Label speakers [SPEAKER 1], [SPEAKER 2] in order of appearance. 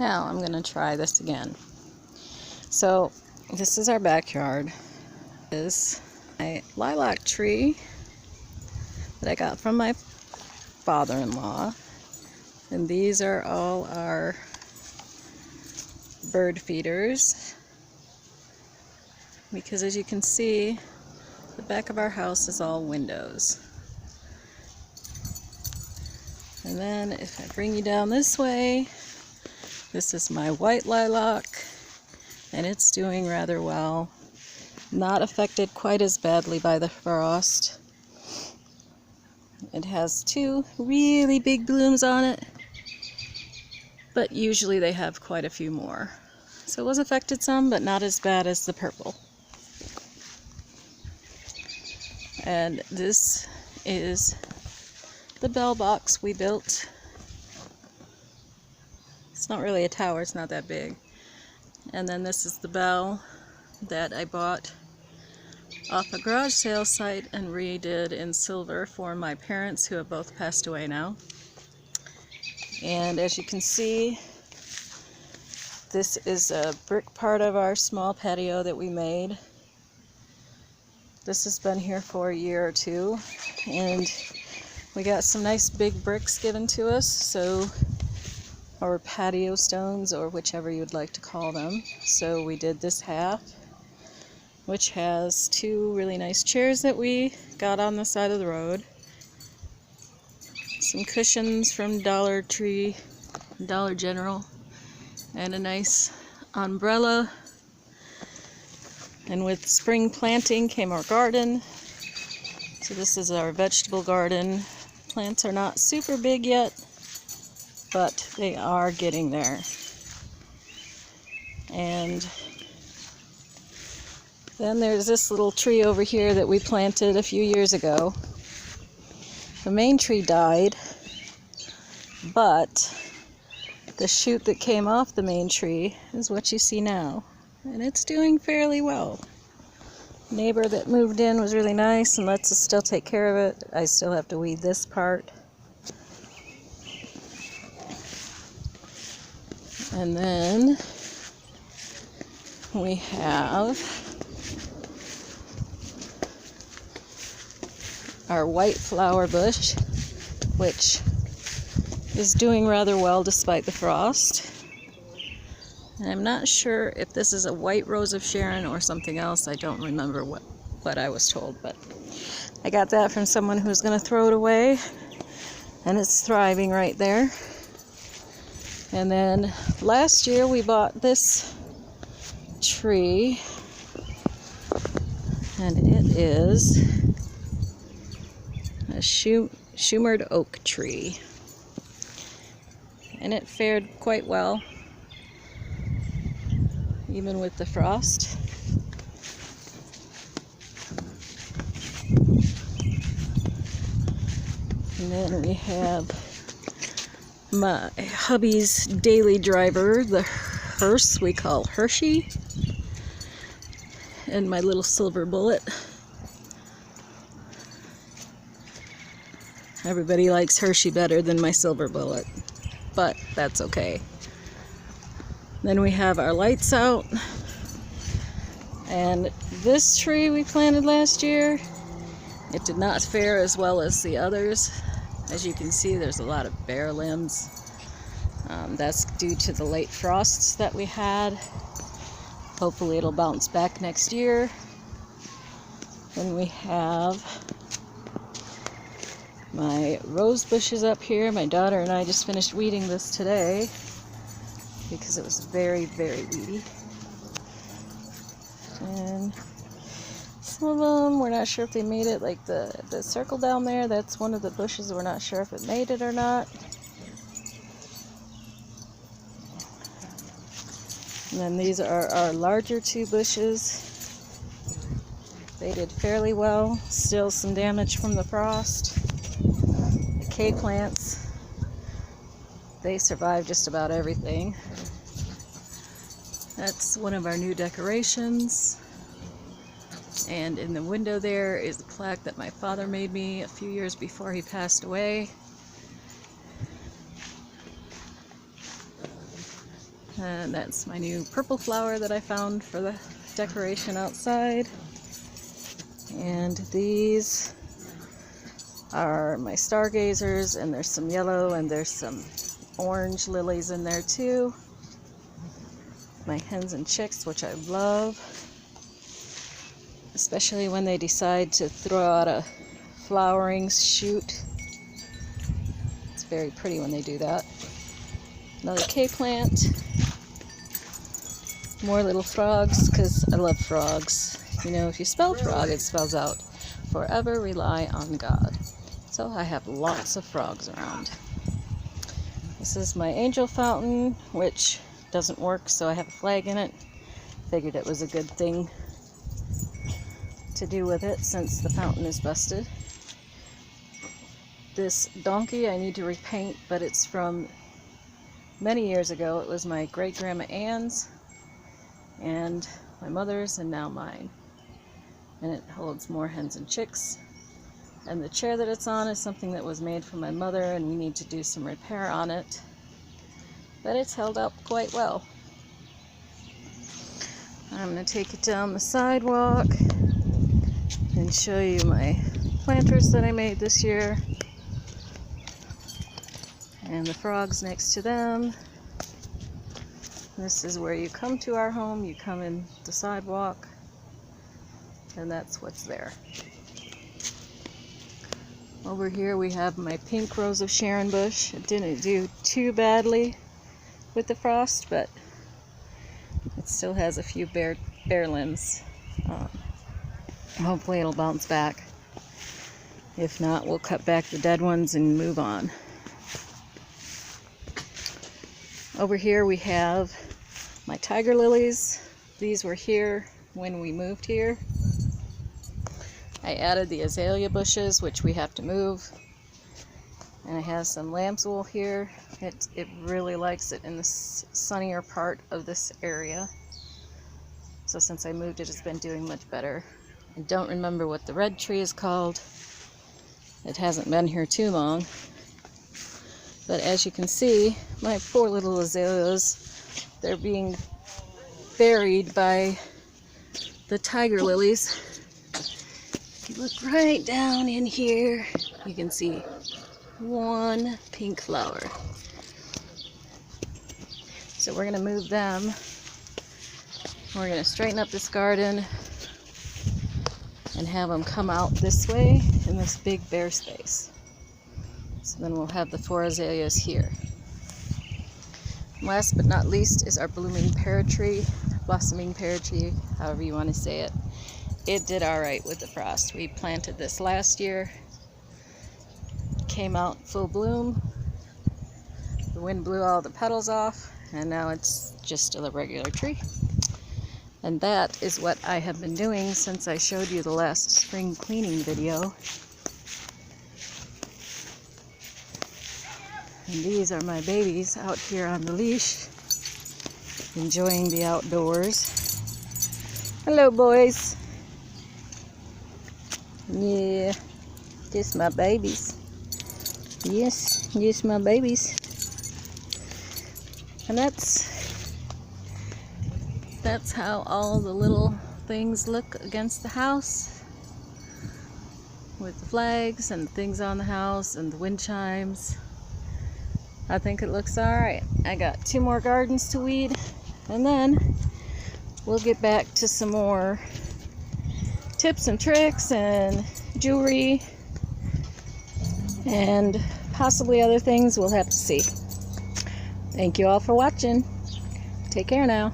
[SPEAKER 1] Now I'm going to try this again. So this is our backyard. This is my lilac tree that I got from my father-in-law. And these are all our bird feeders. Because as you can see, the back of our house is all windows. And then if I bring you down this way, this is my white lilac, and it's doing rather well. Not affected quite as badly by the frost. It has two really big blooms on it, but usually they have quite a few more. So it was affected some, but not as bad as the purple. And this is the bell box we built. It's not really a tower, it's not that big. And then this is the bell that I bought off a garage sale site and redid in silver for my parents, who have both passed away now. And as you can see, this is a brick part of our small patio that we made. This has been here for a year or two, and we got some nice big bricks given to us, or patio stones, or whichever you would like to call them. So we did this half, which has two really nice chairs that we got on the side of the road, some cushions from Dollar Tree, Dollar General, and a nice umbrella. And with spring planting came our garden. So this is our vegetable garden. Plants are not super big yet, but they are getting there. And then there's this little tree over here that we planted a few years ago. The main tree died, but the shoot that came off the main tree is what you see now. And it's doing fairly well. Neighbor that moved in was really nice and lets us still take care of it. I still have to weed this part. And then we have our white flower bush, which is doing rather well despite the frost. And I'm not sure if this is a white rose of Sharon or something else. I don't remember what I was told, but I got that from someone who's going to throw it away, and it's thriving right there. And then last year we bought this tree, and it is a Shumard oak tree, and it fared quite well even with the frost. And then we have my hubby's daily driver, the hearse we call Hershey, and my little silver bullet. Everybody likes Hershey better than my silver bullet, but that's okay. Then we have our lights out, and this tree we planted last year, it did not fare as well as the others. As you can see, there's a lot of bare limbs. That's due to the late frosts that we had. Hopefully it'll bounce back next year. Then we have my rose bushes up here. My daughter and I just finished weeding this today because it was very, very weedy. And some of them, we're not sure if they made it, like the circle down there, that's one of the bushes. We're not sure if it made it or not. And then these are our larger two bushes. They did fairly well. Still some damage from the frost. The K plants, they survived just about everything. That's one of our new decorations. And in the window there is a plaque that my father made me a few years before he passed away. And that's my new purple flower that I found for the decoration outside. And these are my stargazers, and there's some yellow and there's some orange lilies in there too. My hens and chicks, which I love, especially when they decide to throw out a flowering shoot. It's very pretty when they do that. Another K plant. More little frogs, because I love frogs. You know, if you spell frog, it spells out forever rely on God. So I have lots of frogs around. This is my angel fountain, which doesn't work, so I have a flag in it. Figured it was a good thing to do with it since the fountain is busted. This donkey I need to repaint, but it's from many years ago. It was my great-grandma Ann's and my mother's and now mine. And it holds more hens and chicks. And the chair that it's on is something that was made for my mother, and we need to do some repair on it. But it's held up quite well. I'm going to take it down the sidewalk and show you my planters that I made this year. And the frogs next to them. This is where you come to our home. You come in the sidewalk, and that's what's there. Over here we have my pink rose of Sharon bush. It didn't do too badly with the frost, but it still has a few bare limbs. Hopefully it'll bounce back. If not, we'll cut back the dead ones and move on. Over here we have my tiger lilies. These were here when we moved here. I added the azalea bushes, which we have to move. And I have some lambswool here. It really likes it in the sunnier part of this area. So since I moved it, it's been doing much better. I don't remember what the red tree is called. It hasn't been here too long. But as you can see, my poor little azaleas, they're being buried by the tiger lilies. If you look right down in here, you can see one pink flower. So we're going to move them. We're going to straighten up this garden and have them come out this way in this big bare space. So then we'll have the 4 azaleas here. Last but not least is our blooming pear tree, blossoming pear tree, however you want to say it. It did alright with the frost. We planted this last year. Came out full bloom. The wind blew all the petals off, and now it's just a regular tree. And that is what I have been doing since I showed you the last spring cleaning video. And these are my babies out here on the leash, enjoying the outdoors. Hello, boys. Yeah, just my babies. Yes, just my babies. And that's how all the little things look against the house, with the flags and things on the house and the wind chimes. I think it looks alright. I got 2 more gardens to weed, and then we'll get back to some more tips and tricks and jewelry and possibly other things. We'll have to see. Thank you all for watching. Take care now.